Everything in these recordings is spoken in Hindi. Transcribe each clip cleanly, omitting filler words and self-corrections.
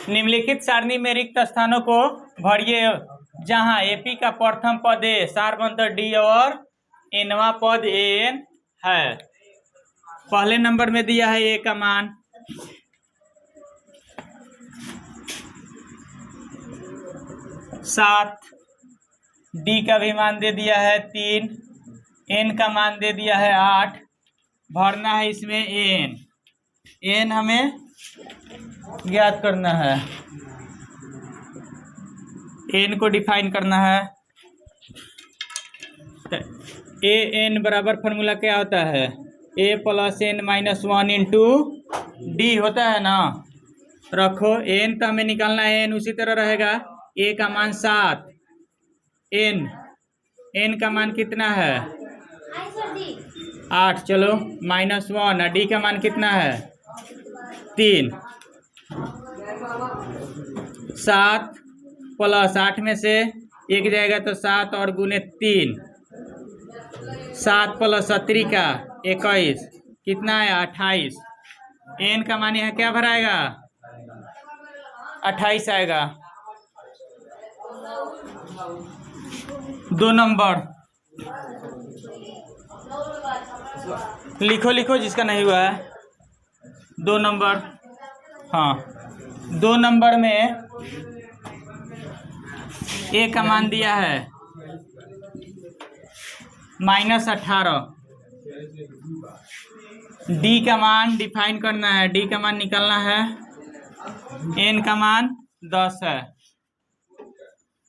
निम्नलिखित सारणी में रिक्त स्थानों को भरिए जहां एपी का प्रथम पद ए, सारबंतर डी और एनवा पद एन है। पहले नंबर में दिया है ए का मान 7, डी का भी मान दे दिया है 3, एन का मान दे दिया है 8। भरना है इसमें एन हमें ज्ञात करना है, एन को डिफाइन करना है। तो ए एन बराबर फॉर्मूला क्या होता है, A plus N minus 1 into D होता है ना। रखो एन तो हमें निकालना है, एन उसी तरह रहेगा। ए का मान 7, एन का मान कितना है 8, चलो माइनस 1, डी का मान कितना है 3। 7 प्लस 8 में से 1 जाएगा तो 7 और गुने 3, 7 प्लस 17 का 21 कितना है 28। एन का मान यहाँ क्या भराएगा 28 आएगा। 2 नंबर लिखो जिसका नहीं हुआ है। 2 नंबर, हाँ 2 नंबर में ए का मान दिया है -18, डी का मान डिफाइन करना है, डी का मान निकालना है। एन का मान 10 है,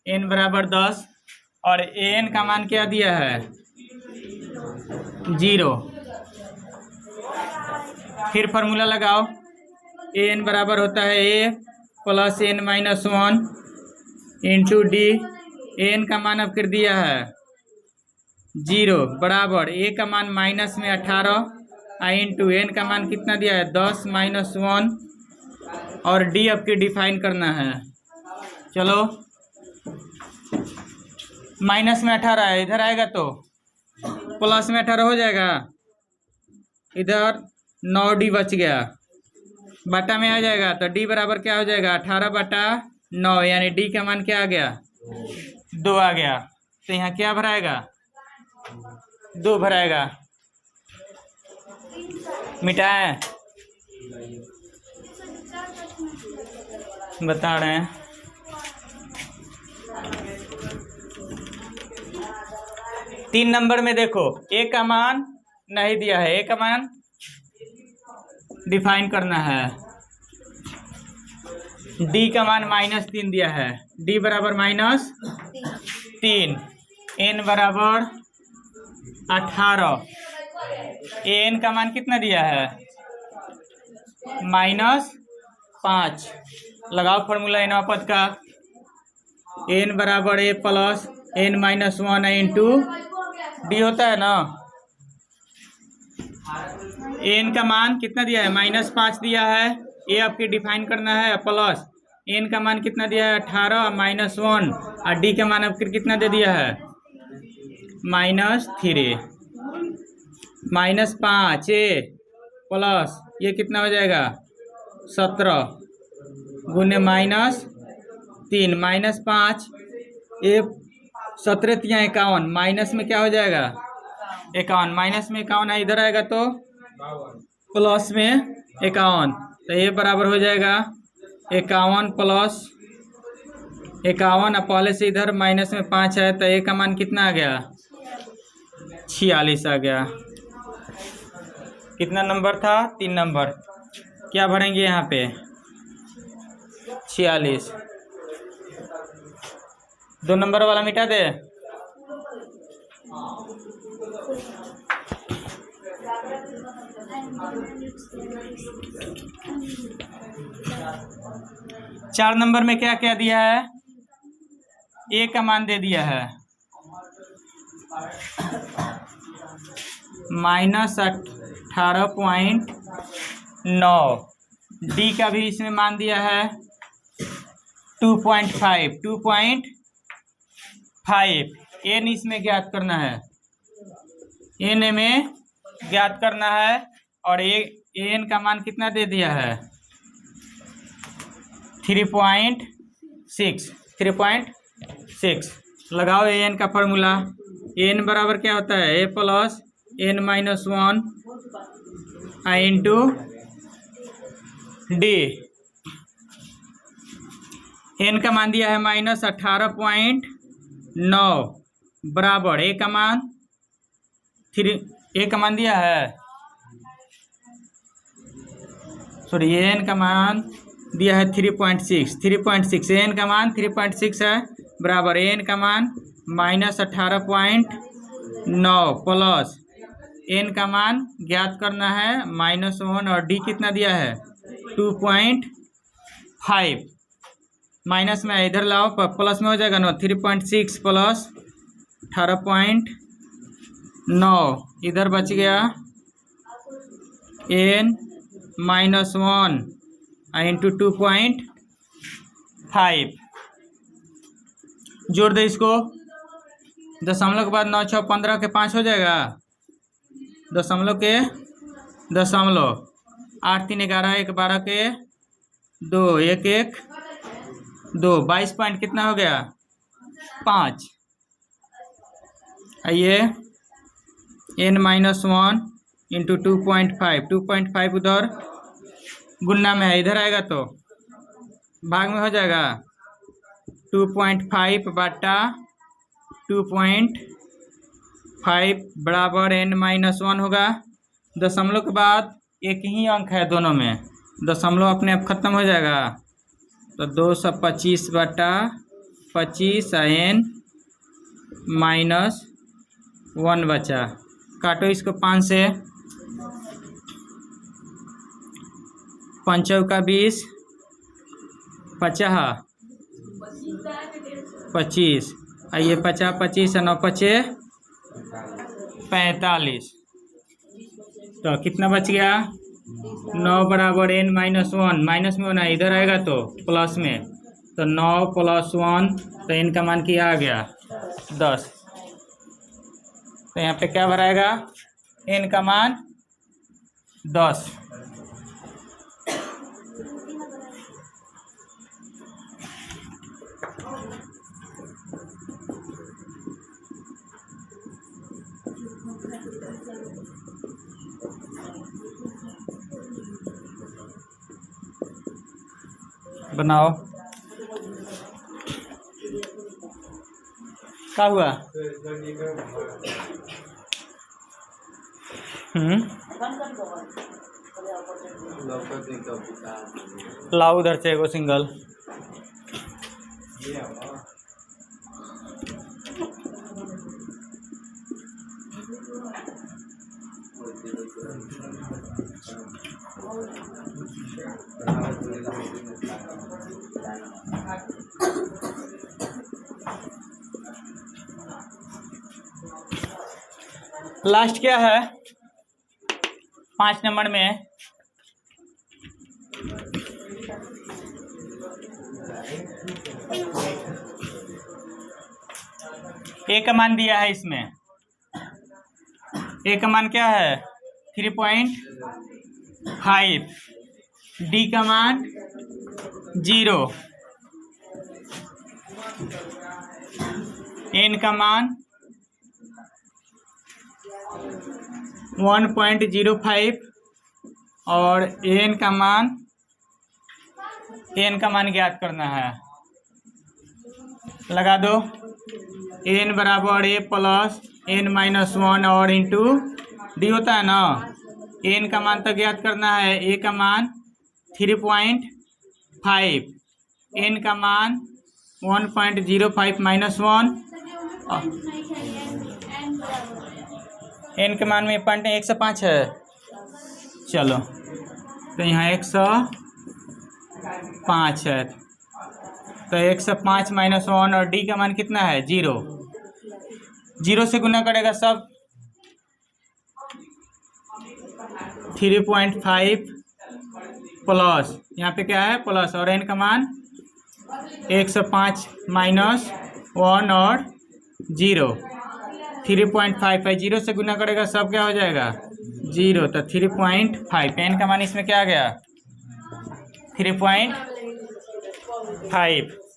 एन बराबर 10 और एन का मान क्या दिया है 0। फिर फार्मूला लगाओ, एन बराबर होता है A plus N minus 1 into D. N का मान अब कर दिया है 0 बराबर ए का मान माइनस में 18 इंटू एन का मान कितना दिया है 10 माइनस 1 और डी अब के डिफाइन करना है। चलो माइनस में 18 है, इधर आएगा तो प्लस में 18 हो जाएगा, इधर 9d बच गया, बटा में आ जाएगा तो डी बराबर क्या हो जाएगा 18/9, यानी डी का मान क्या आ गया 2 आ गया। तो यहाँ क्या भराएगा 2 भराएगा। मिटाएं, बता रहे हैं। तीन नंबर में देखो ए का मान नहीं दिया है, ए का मान डिफाइन करना है। डी का मान -3 दिया है, डी बराबर -3, एन बराबर 18, एन का मान कितना दिया है -5। लगाओ फॉर्मूला एन पद का, एन बराबर A plus N minus 1 into D होता है ना। एन का मान कितना दिया है -5 दिया है, ए आपकी डिफाइन करना है, प्लस एन का मान कितना दिया है 18 -1 और डी का मान आपके कितना दे दिया है -3। -5 ए प्लस ये कितना हो जाएगा 17 गुने -3 -5 ए 17 × 51 माइनस में क्या हो जाएगा 51, माइनस में 51 है, इधर आएगा तो प्लस में 51, तो ये बराबर हो जाएगा 51 प्लस 51 और पहले से इधर माइनस में 5 है तो ए का मान कितना आ गया 46 आ गया। कितना नंबर था 3 नंबर, क्या भरेंगे यहाँ पे 46। 2 नंबर वाला मिटा दे। चार नंबर में क्या क्या दिया है, ए का मान दे दिया है -18.9, डी का भी इसमें मान दिया है 2.5, एन इसमें ज्ञात करना है, एन में ज्ञात करना है और एन का मान कितना दे दिया है 3.6 लगाओ एन का फॉर्मूला। एन बराबर क्या होता है, A plus N minus 1 into D. N का मान दिया है -18.9 बराबर ए का मान ए का मान दिया है, सॉरी एन का मान दिया है 3.6 एन का मान 3.6 है बराबर एन का मान -18.9 प्लस एन का मान ज्ञात करना है -1 और डी कितना दिया है 2.5। माइनस में इधर लाओ प्लस में हो जाएगा ना 3.6 प्लस 18.9 इधर बच गया n -1 इंटू 2.5। जोड़ दे इसको, दशमलव के बाद 9 6 15 के 5 हो जाएगा, दशमलव के दशमलव 8 3 11 1 12 के 2 1 1 2 22 पॉइंट कितना हो गया 5। आइए n -1 इंटू 2.5 उधर गुन्ना में है, इधर आएगा तो भाग में हो जाएगा 2.5 बटा 2.5 बराबर n -1 होगा। दशमलव के बाद एक ही अंक है दोनों में, दशमलव अपने आप खत्म हो जाएगा तो 225 बटा 25 n -1 बचा। काटो इसको 5 से, 5 चौका 20 50 25, आइए 50 25 9 5 45, तो कितना बच गया 9 बराबर n -1 माइनस में होना इधर आएगा तो प्लस में, तो 9 + 1 तो n का मान क्या आ गया 10। तो यहाँ पे क्या भराएगा n का मान 10। बनाओ, क्या हुआ लाओ उधर से एगो सिंगल। लास्ट क्या है 5 नंबर में ए का मान दिया है, इसमें ए का मान क्या है 3.5, डी का मान 0, एन का मान 1.05 और एन का मान ज्ञात करना है। लगा दो, एन बराबर ए प्लस n -1 और इंटू डी होता है ना। एन का मान तो ज्ञात करना है, ए का मान 3.5, एन का मान 1.05 -1, एन के मान में 105 है। चलो तो यहाँ 105 है, तो 105 -1 और डी का मान कितना है 0, 0 से गुना करेगा सब 3.5 प्लस यहाँ पे क्या है प्लस, और एन का मान 105 -1 और 0, 3.5 है, 0 से गुना करेगा सब क्या हो जाएगा 0, तो 3.5। एन का मान इसमें क्या आ गया 3.5। 5